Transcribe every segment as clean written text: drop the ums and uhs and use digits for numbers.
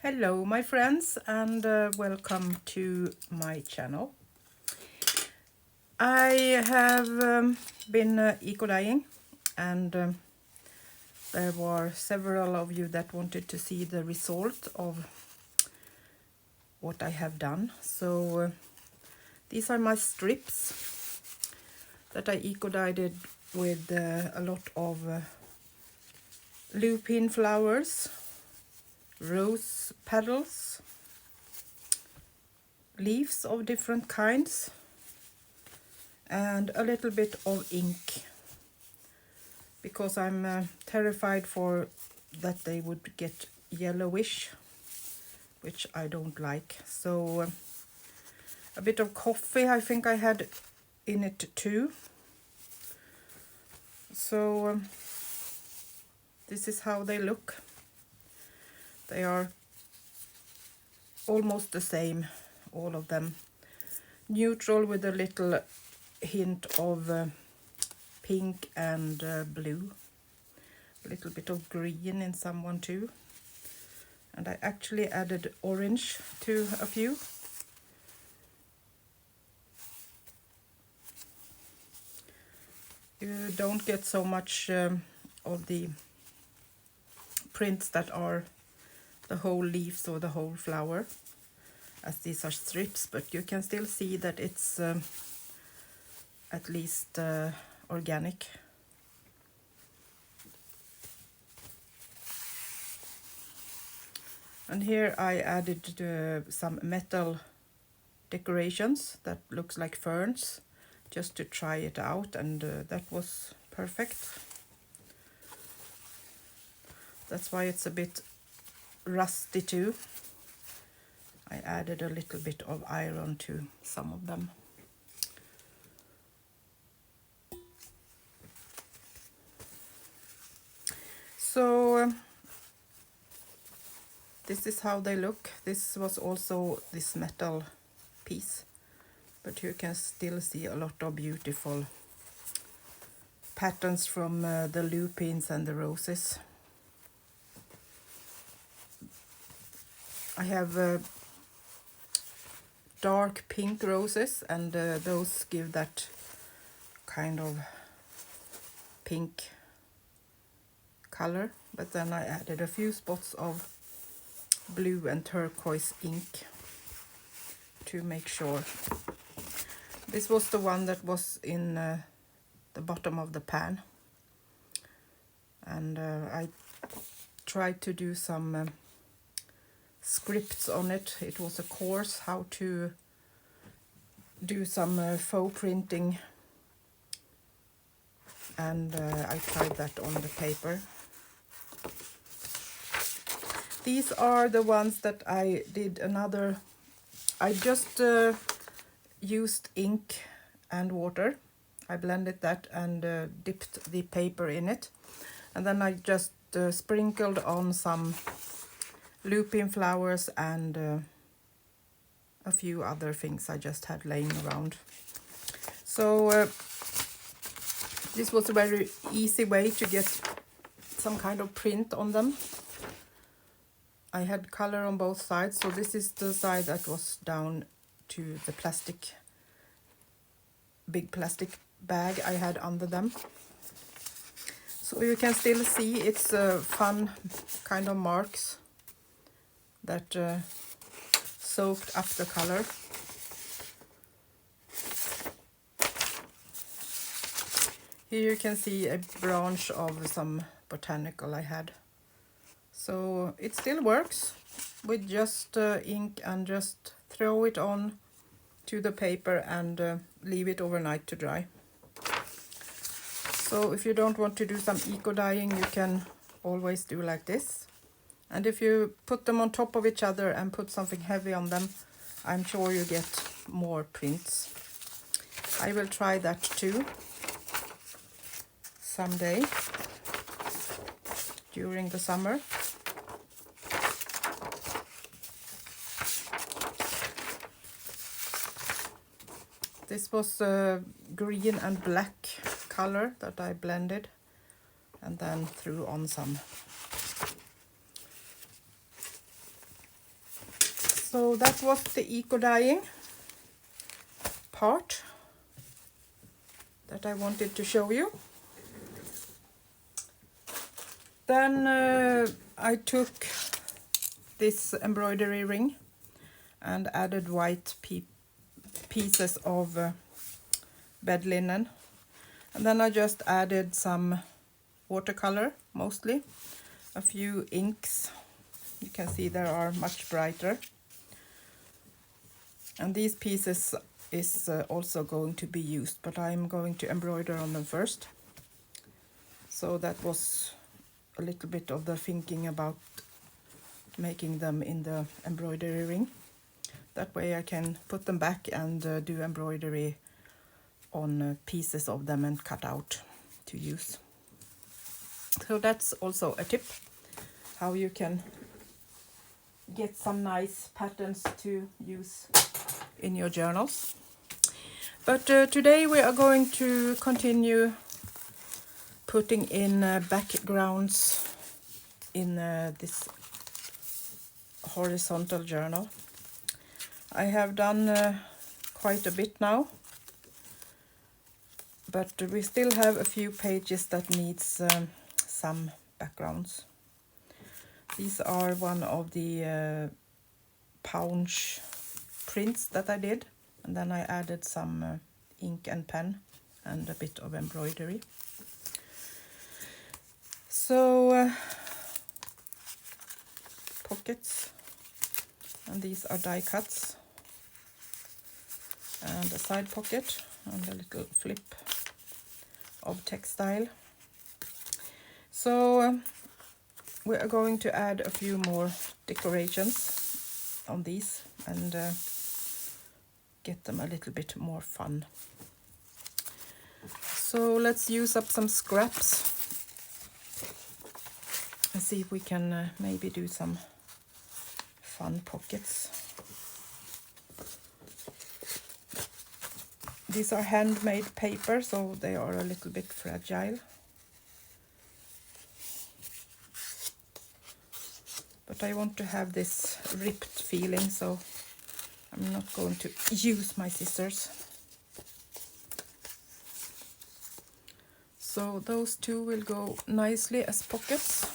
Hello my friends, and welcome to my channel. I have been eco-dyeing, and there were several of you that wanted to see the result of what I have done. So these are my strips that I eco-dyed with a lot of lupin flowers, rose petals, leaves of different kinds, and a little bit of ink, because I'm terrified for that they would get yellowish, which I don't like. So a bit of coffee I think I had in it too. So this is how they look. They are almost the same, all of them. Neutral with a little hint of pink and blue. A little bit of green in someone too. And I actually added orange to a few. You don't get so much of the prints that are the whole leaves or the whole flower, as these are strips, but you can still see that it's at least organic. And here I added some metal decorations that looks like ferns, just to try it out, and that was perfect. That's why it's a bit rusty too. I added a little bit of iron to some of them. So this is how they look. This was also this metal piece, but you can still see a lot of beautiful patterns from the lupins and the roses. I have dark pink roses, and those give that kind of pink color, but then I added a few spots of blue and turquoise ink to make sure. This was the one that was in the bottom of the pan, and I tried to do some scripts on it. It was a course how to do some faux printing, and I tried that on the paper. These are the ones that I did another. I just used ink and water. I blended that and dipped the paper in it, and then I just sprinkled on some lupin flowers and a few other things I just had laying around. So this was a very easy way to get some kind of print on them. I had color on both sides, so this is the side that was down to the big plastic bag I had under them. So you can still see it's fun kind of marks that soaked up the color. Here you can see a branch of some botanical I had. So it still works with just ink, and just throw it on to the paper and leave it overnight to dry. So if you don't want to do some eco-dyeing, you can always do like this. And if you put them on top of each other and put something heavy on them, I'm sure you get more prints. I will try that too someday during the summer. This was green and black color that I blended and then threw on some So that was the eco-dyeing part that I wanted to show you. Then I took this embroidery ring and added white pieces of bed linen, and then I just added some watercolor, mostly a few inks. You can see they are much brighter, and these pieces is also going to be used, but I'm going to embroider on them first. So that was a little bit of the thinking about making them in the embroidery ring. That way I can put them back and do embroidery on pieces of them and cut out to use. So that's also a tip, how you can get some nice patterns to use in your journals. But today we are going to continue putting in backgrounds in this horizontal journal. I have done quite a bit now, but we still have a few pages that needs some backgrounds. These are one of the Pounce prints that I did, and then I added some ink and pen and a bit of embroidery. So pockets, and these are die cuts, and a side pocket and a little flip of textile. So we are going to add a few more decorations on these and get them a little bit more fun. So let's use up some scraps and see if we can maybe do some fun pockets. These are handmade paper, so they are a little bit fragile. But I want to have this ripped feeling, so I'm not going to use my scissors. So those two will go nicely as pockets.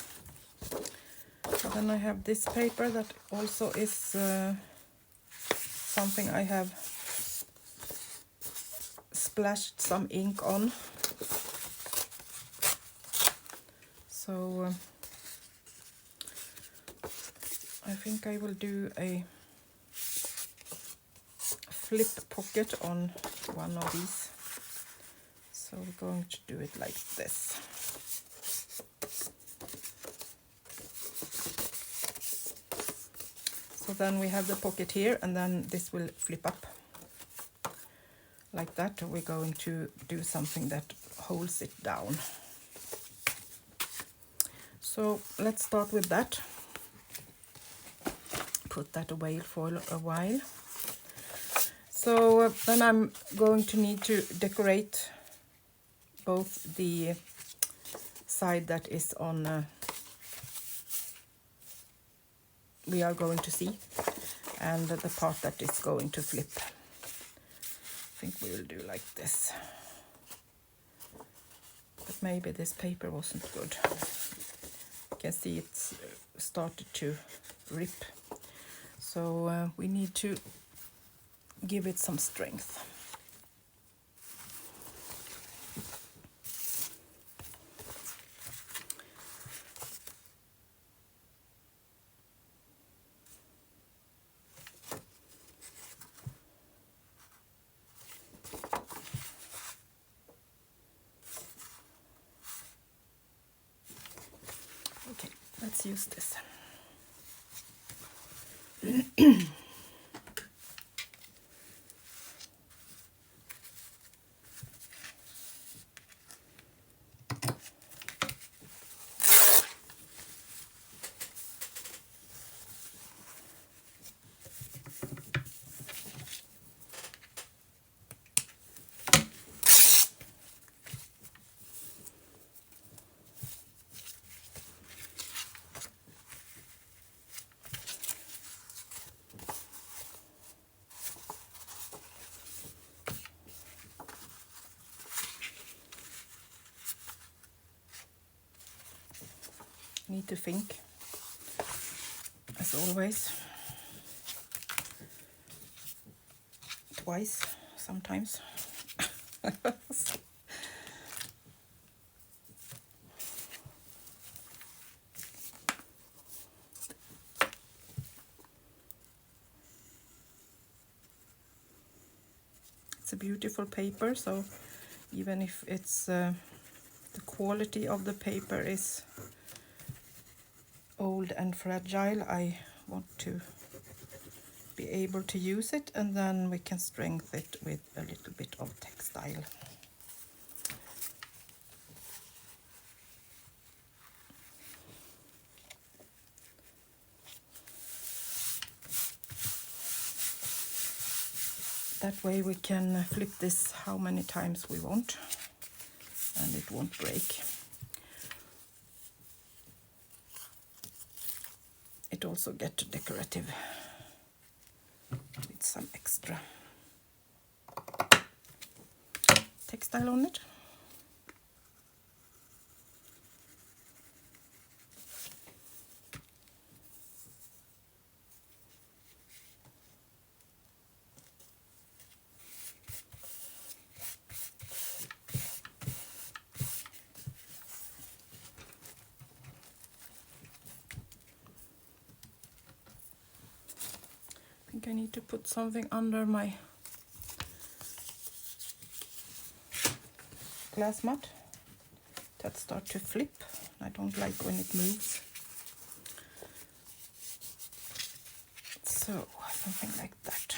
And then I have this paper that also is something I have splashed some ink on. So I think I will do a flip pocket on one of these. So we're going to do it like this. So then we have the pocket here, and then this will flip up like that. We're going to do something that holds it down. So let's start with that. Put that away for a while. So then I'm going to need to decorate both the side that is on we are going to see, and the part that is going to flip. I think we will do like this. But maybe this paper wasn't good. You can see it's started to rip. So we need to give it some strength. Okay, let's use this. Need to think, as always, twice sometimes. It's a beautiful paper, so even if it's the quality of the paper is old and fragile, I want to be able to use it, and then we can strengthen it with a little bit of textile. That way we can flip this how many times we want and it won't break. It also gets decorative with some extra textile on it. I think I need to put something under my glass mat that starts to flip. I don't like when it moves. So something like that.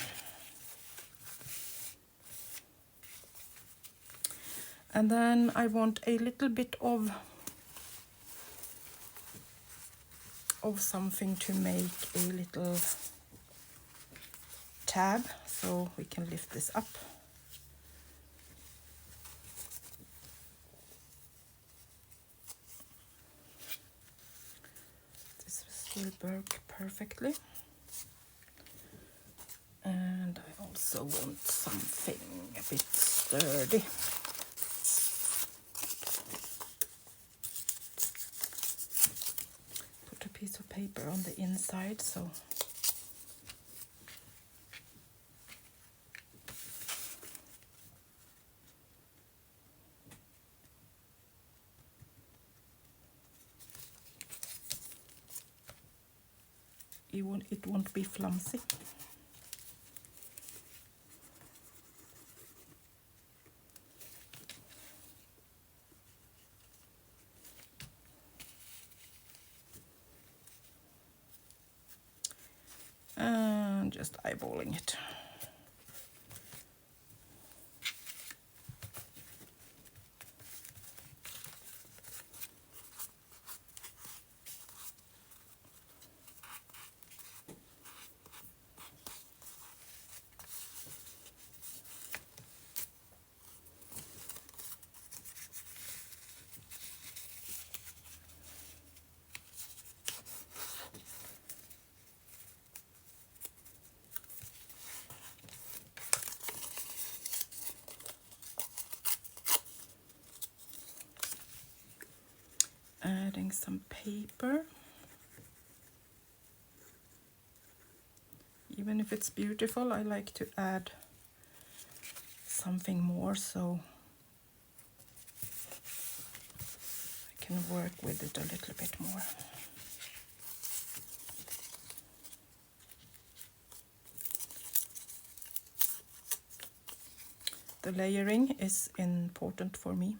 And then I want a little bit of something to make a little tab, so we can lift this up. This will work perfectly. And I also want something a bit sturdy. Put a piece of paper on the inside, so it won't be flimsy. And just eyeballing it. Adding some paper. Even if it's beautiful, I like to add something more so I can work with it a little bit more. The layering is important for me.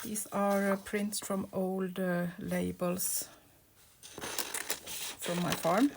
These are prints from old labels from my farm.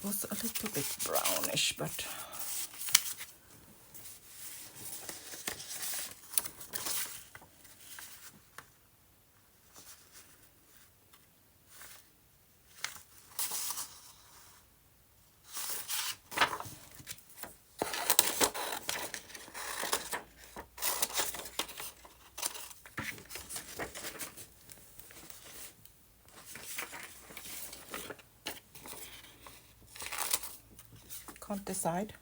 It was a little bit brownish, but can't decide.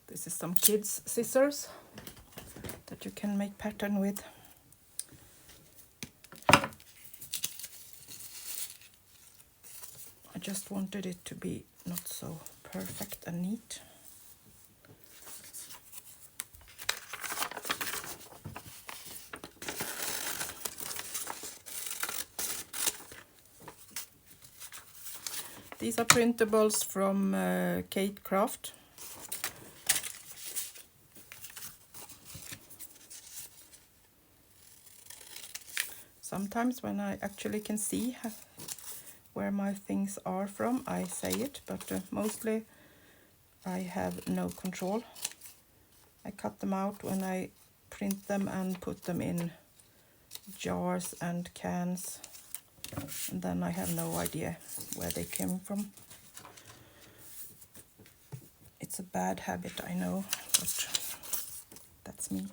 This is some kids' scissors that you can make pattern with. I just wanted it to be not so perfect and neat. These are printables from Kate Craft. Sometimes when I actually can see where my things are from, I say it, but mostly I have no control. I cut them out when I print them and put them in jars and cans, and then I have no idea where they came from. It's a bad habit, I know, but that's me,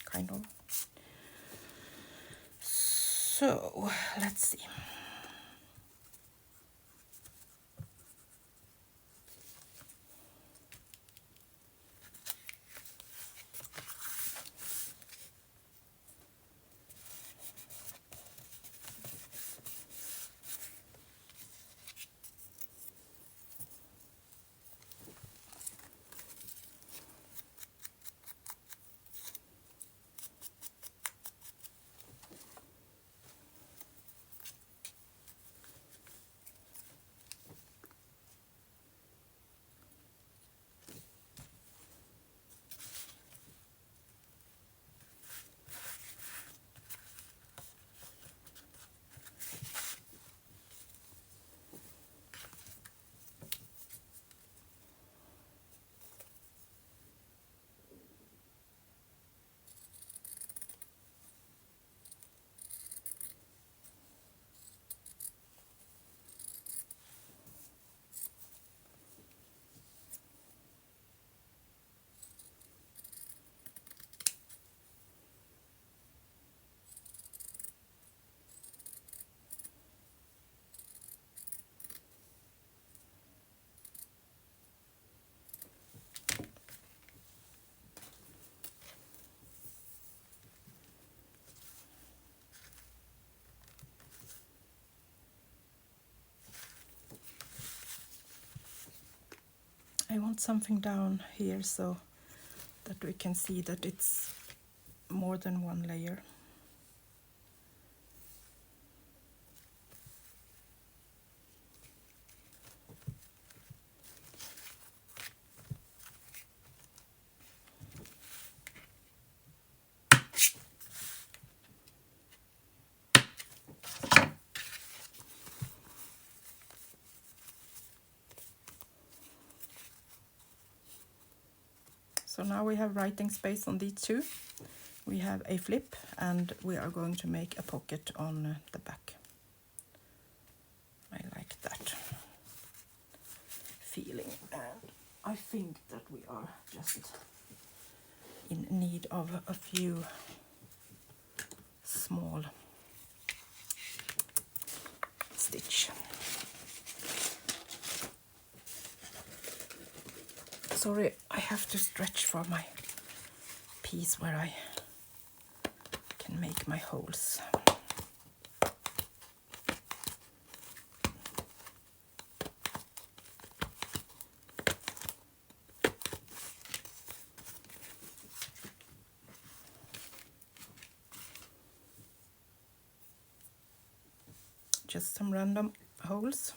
kind of. So, let's see. I want something down here so that we can see that it's more than one layer. So now we have writing space on these two. We have a flip and we are going to make a pocket on the back. I like that feeling, and I think that we are just in need of a few small stitch. Sorry, I have to stretch for my piece where I can make my holes. Just some random holes.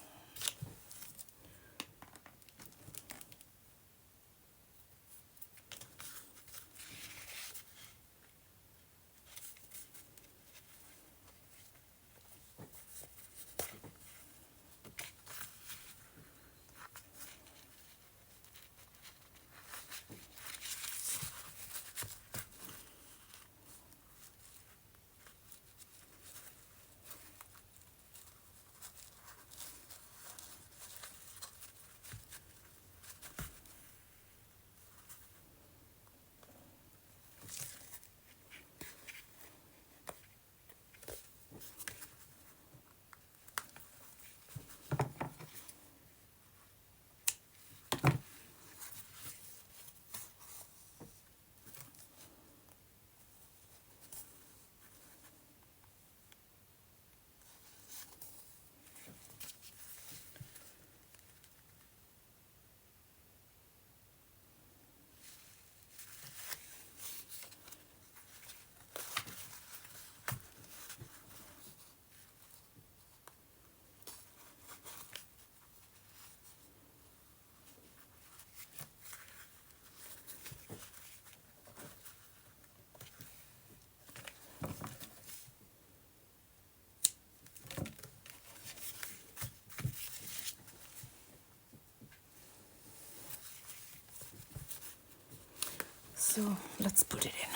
So let's put it in.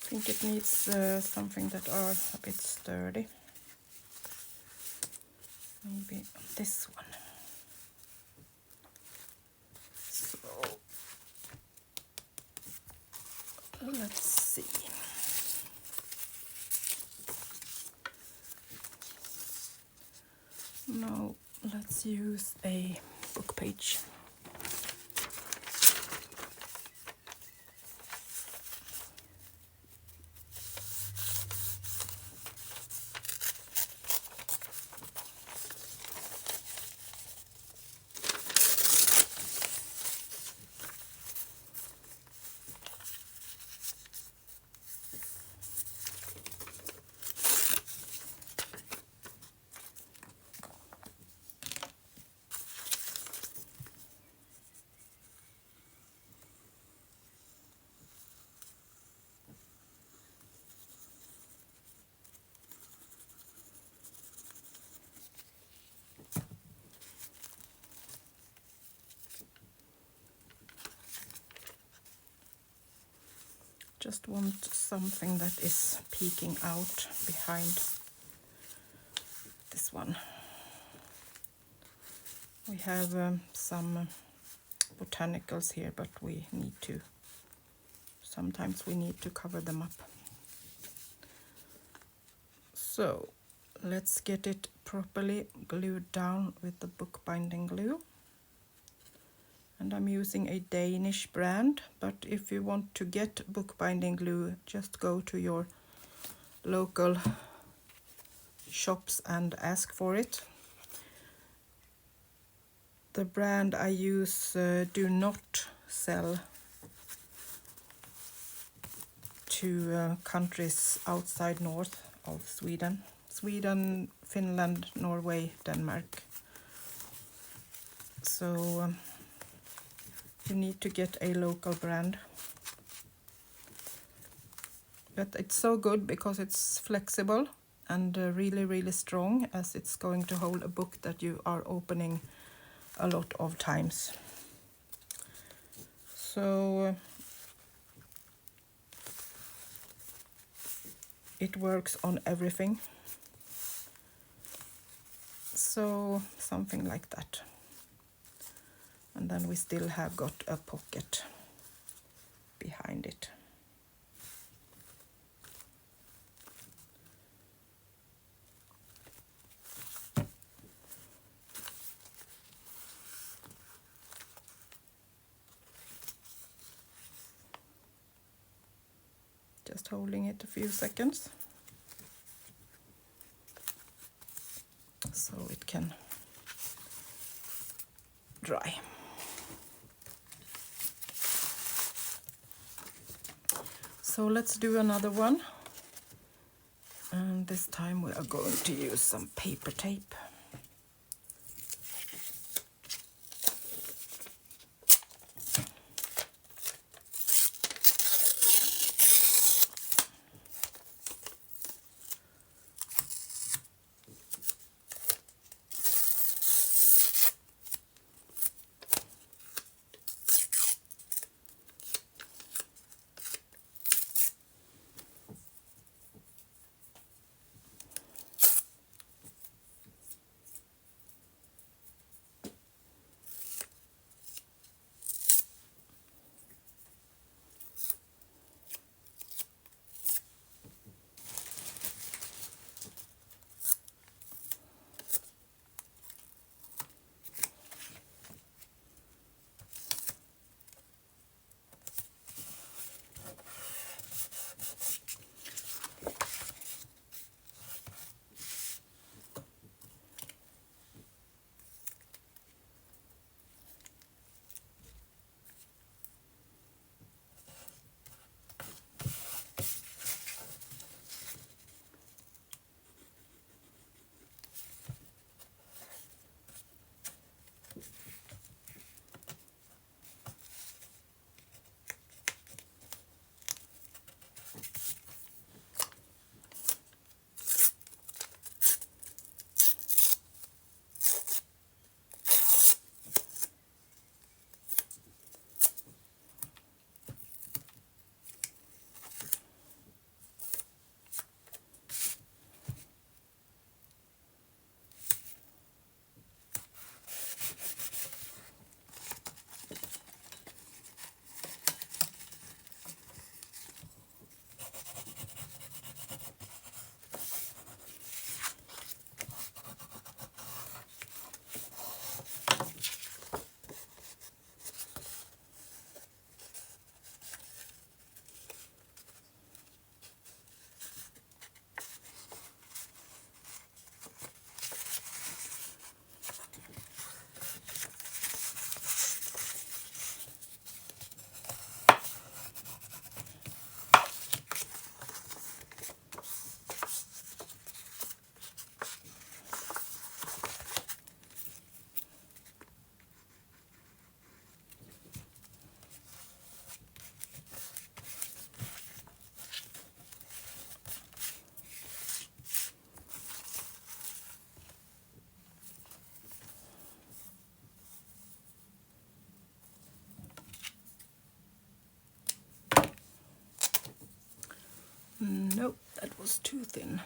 I think it needs something that are a bit sturdy. Maybe this one. So let's see. Now let's use a book page. Just want something that is peeking out behind this one. We have some botanicals here, but we need to, sometimes we need to cover them up. So let's get it properly glued down with the bookbinding glue. And I'm using a Danish brand, but if you want to get bookbinding glue, just go to your local shops and ask for it. The brand I use do not sell to countries outside north of Sweden. Sweden, Finland, Norway, Denmark. So you need to get a local brand. But it's so good because it's flexible and really, really strong, as it's going to hold a book that you are opening a lot of times. So it works on everything. So something like that. And then we still have got a pocket behind it. Just holding it a few seconds so it can dry. So let's do another one, and this time we are going to use some paper tape. Nope, that was too thin.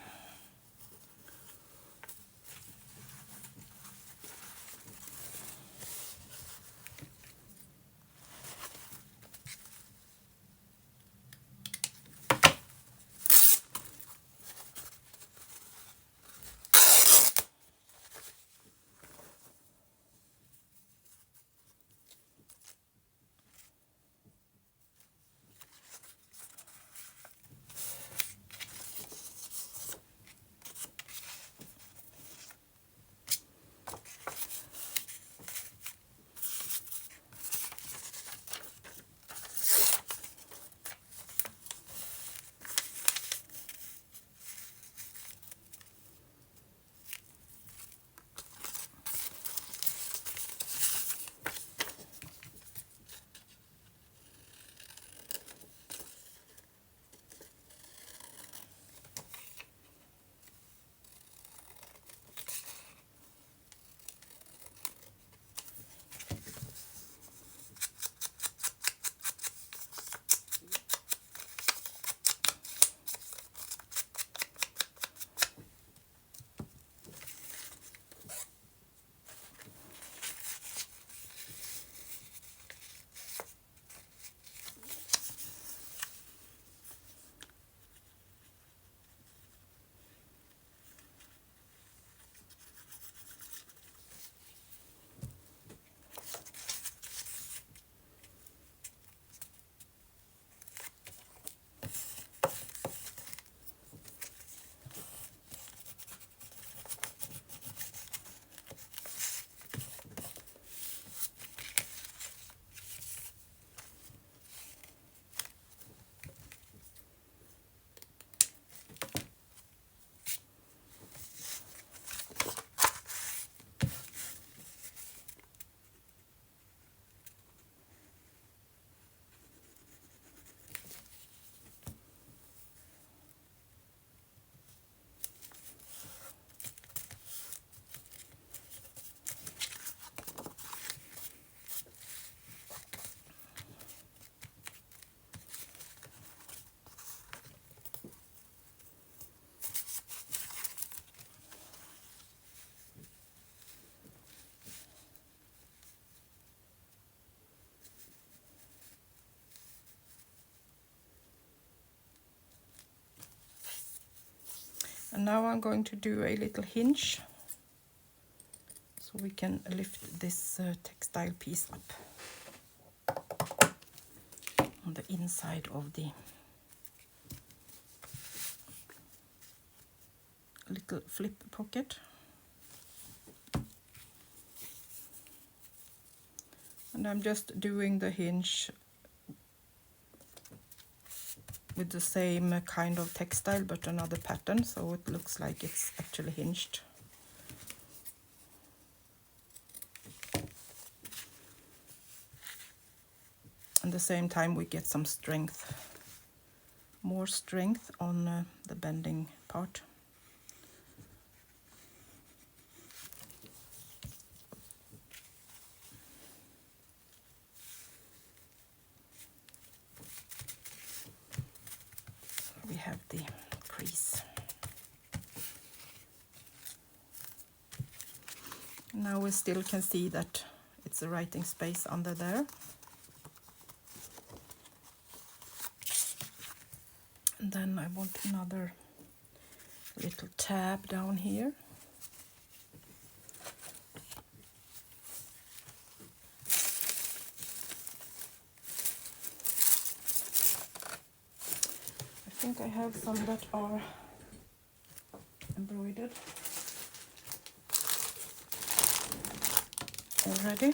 now I'm going to do a little hinge so we can lift this textile piece up on the inside of the little flip pocket. And I'm just doing the hinge with the same kind of textile but another pattern, so it looks like it's actually hinged. At the same time we get some strength, more strength on the bending part. We have the crease. Now we still can see that it's a writing space under there. And then I want another little tab down here. I think I have some that are embroidered already.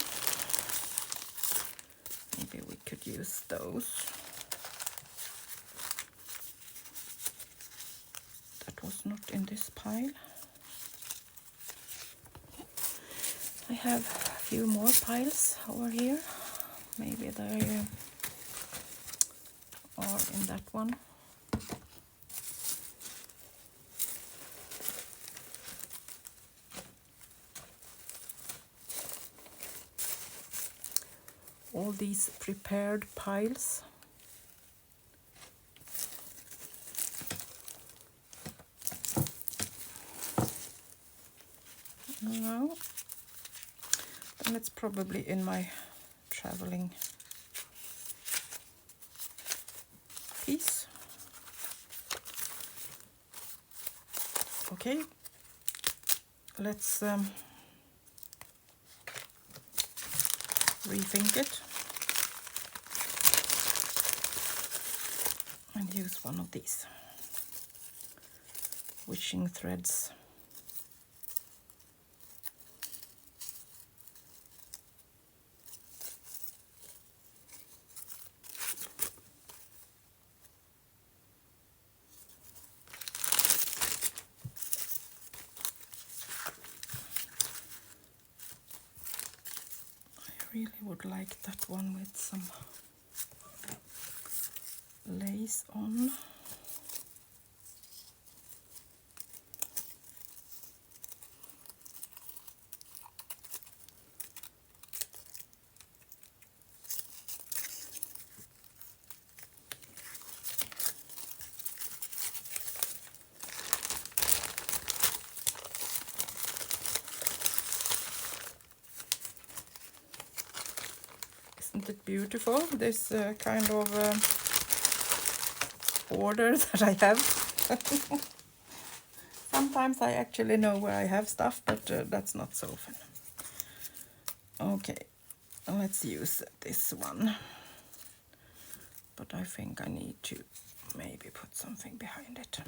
Maybe we could use those. That was not in this pile. I have a few more piles over here. Maybe they are in that one. All these prepared piles. No, then it's probably in my traveling piece. Okay, let's rethink it and use one of these wishing threads. I really would like that one with some lace on. Isn't it beautiful, this kind of order that I have? Sometimes I actually know where I have stuff, but that's not so often. Okay, let's use this one. But I think I need to maybe put something behind it.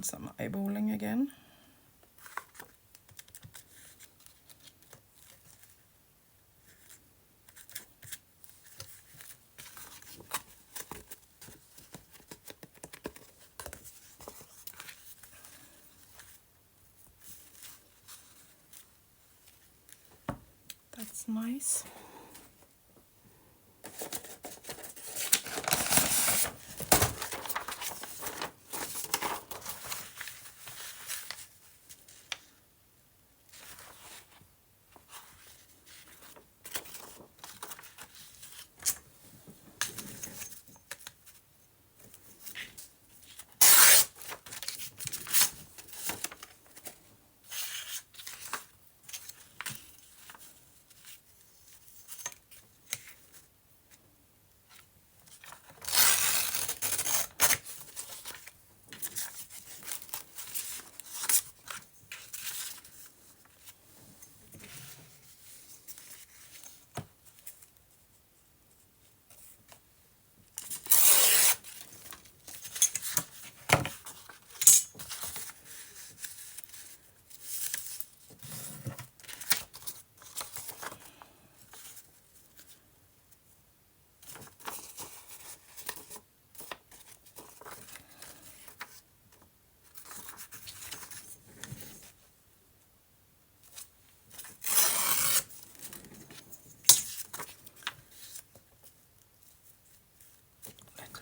And some eyeballing again. That's nice.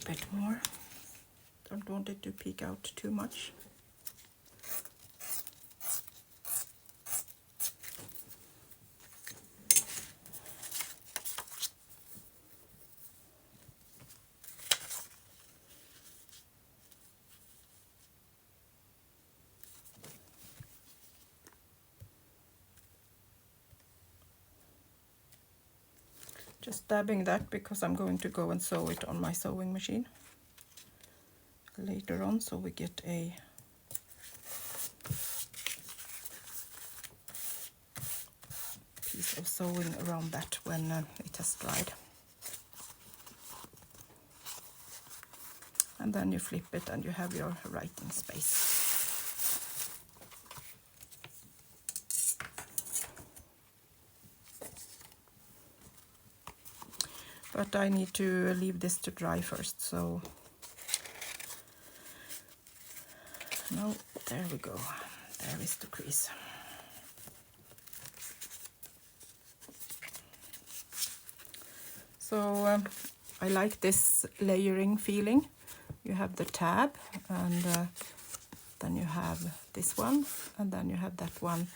Bit more. Don't want it to peek out too much. Just dabbing that because I'm going to go and sew it on my sewing machine later on, so we get a piece of sewing around that when it has dried. And then you flip it and you have your writing space. But I need to leave this to dry first, so no, there we go. There is the crease. So I like this layering feeling. You have the tab, and then you have this one, and then you have that one,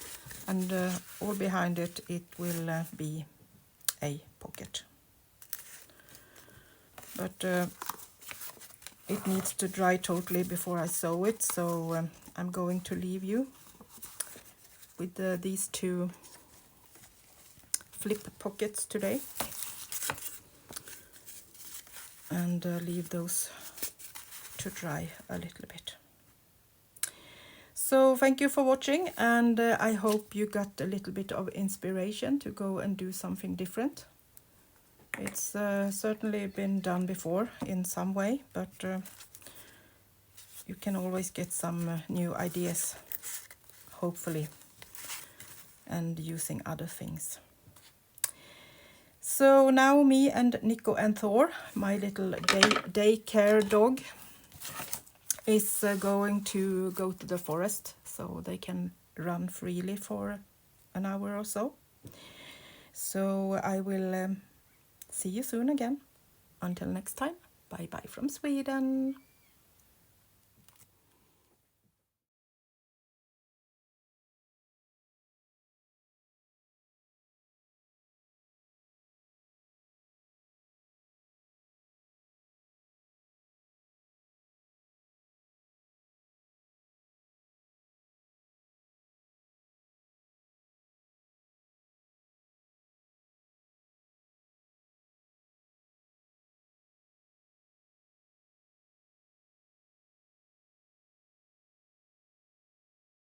and all behind it, it will be a pocket. But it needs to dry totally before I sew it, so I'm going to leave you with these two flip pockets today, and leave those to dry a little bit. So thank you for watching, and I hope you got a little bit of inspiration to go and do something different. It's certainly been done before in some way, but you can always get some new ideas, hopefully, and using other things. So now me and Nico and Thor, my little daycare dog, is going to go to the forest so they can run freely for an hour or so. So I will see you soon again. Until next time, bye bye from Sweden.